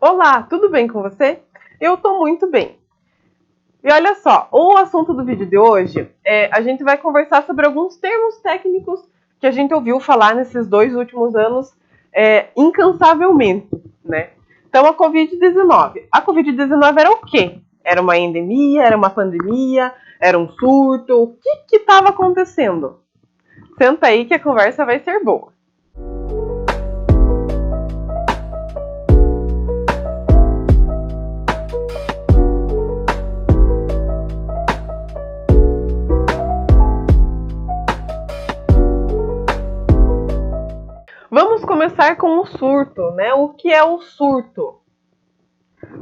Olá, tudo bem com você? Eu tô muito bem. E olha só, o assunto do vídeo de hoje a gente vai conversar sobre alguns termos técnicos que a gente ouviu falar nesses 2 últimos anos incansavelmente, né? Então, a Covid-19. A Covid-19 era o quê? Era uma endemia, era uma pandemia, era um surto? O que estava acontecendo? Senta aí que a conversa vai ser boa. Vamos começar com o surto, né? O que é o surto?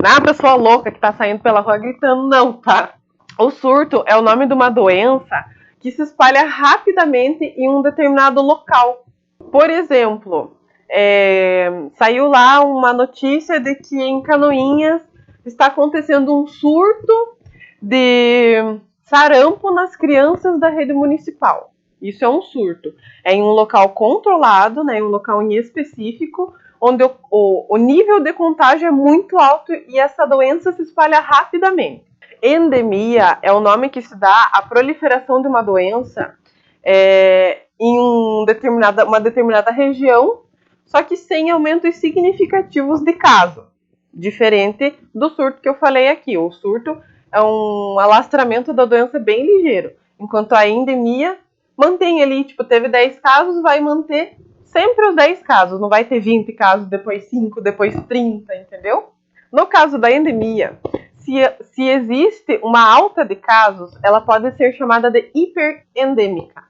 Não é a pessoa louca que está saindo pela rua gritando, não, tá? O surto é o nome de uma doença que se espalha rapidamente em um determinado local. Por exemplo, saiu lá uma notícia de que em Canoinhas está acontecendo um surto de sarampo nas crianças da rede municipal. Isso é um surto. É em um local controlado, né, em um local em específico, onde o nível de contágio é muito alto e essa doença se espalha rapidamente. Endemia é o nome que se dá à proliferação de uma doença em uma determinada região, só que sem aumentos significativos de caso. Diferente do surto que eu falei aqui. O surto é um alastramento da doença bem ligeiro, enquanto a endemia mantém ali, tipo, teve 10 casos, vai manter sempre os 10 casos, não vai ter 20 casos, depois 5, depois 30, entendeu? No caso da endemia, se existe uma alta de casos, ela pode ser chamada de hiperendêmica,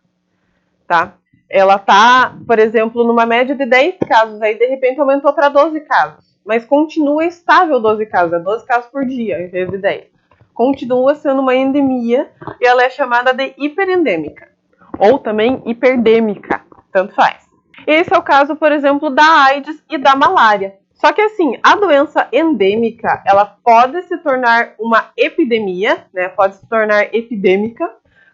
tá? Ela tá, por exemplo, numa média de 10 casos, aí de repente aumentou para 12 casos, mas continua estável 12 casos, é 12 casos por dia, em vez de 10. Continua sendo uma endemia e ela é chamada de hiperendêmica, ou também hiperdêmica, tanto faz. Esse é o caso, por exemplo, da AIDS e da malária. Só que assim, a doença endêmica, ela pode se tornar uma epidemia, né? Pode se tornar epidêmica,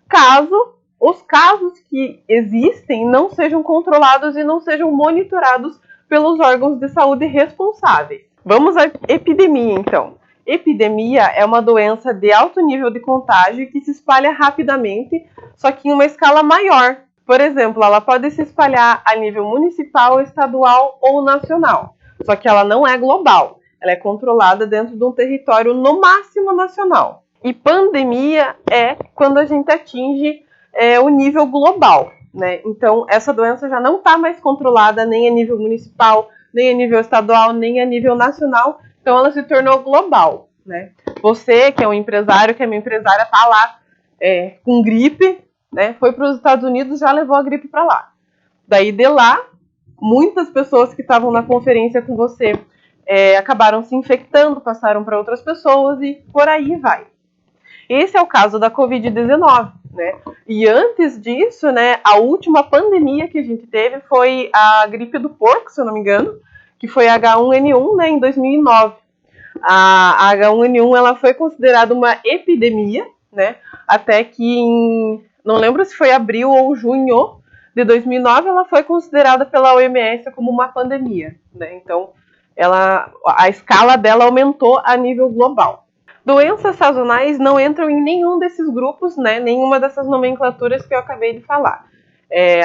caso os casos que existem não sejam controlados e não sejam monitorados pelos órgãos de saúde responsáveis. Vamos à epidemia, então. Epidemia é uma doença de alto nível de contágio que se espalha rapidamente, só que em uma escala maior. Por exemplo, ela pode se espalhar a nível municipal, estadual ou nacional, só que ela não é global. Ela é controlada dentro de um território, no máximo, nacional. E pandemia é quando a gente atinge o nível global, né? Então, essa doença já não está mais controlada nem a nível municipal, nem a nível estadual, nem a nível nacional. Então, ela se tornou global, né? Você, que é um empresário, que é minha empresária, tá lá com gripe, né? Foi para os Estados Unidos, já levou a gripe para lá. Daí, de lá, muitas pessoas que estavam na conferência com você acabaram se infectando, passaram para outras pessoas e por aí vai. Esse é o caso da Covid-19, né? E antes disso, né, a última pandemia que a gente teve foi a gripe do porco, se eu não me engano, que foi a H1N1, né, em 2009. A H1N1 ela foi considerada uma epidemia, né? Até que não lembro se foi abril ou junho de 2009, ela foi considerada pela OMS como uma pandemia, né? Então, a escala dela aumentou a nível global. Doenças sazonais não entram em nenhum desses grupos, né? Nenhuma dessas nomenclaturas que eu acabei de falar.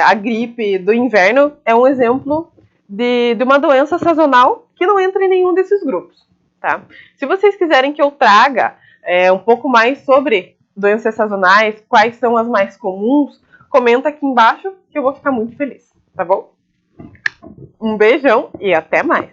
A gripe do inverno é um exemplo de uma doença sazonal que não entra em nenhum desses grupos, tá? Se vocês quiserem que eu traga um pouco mais sobre doenças sazonais, quais são as mais comuns, comenta aqui embaixo que eu vou ficar muito feliz, tá bom? Um beijão e até mais!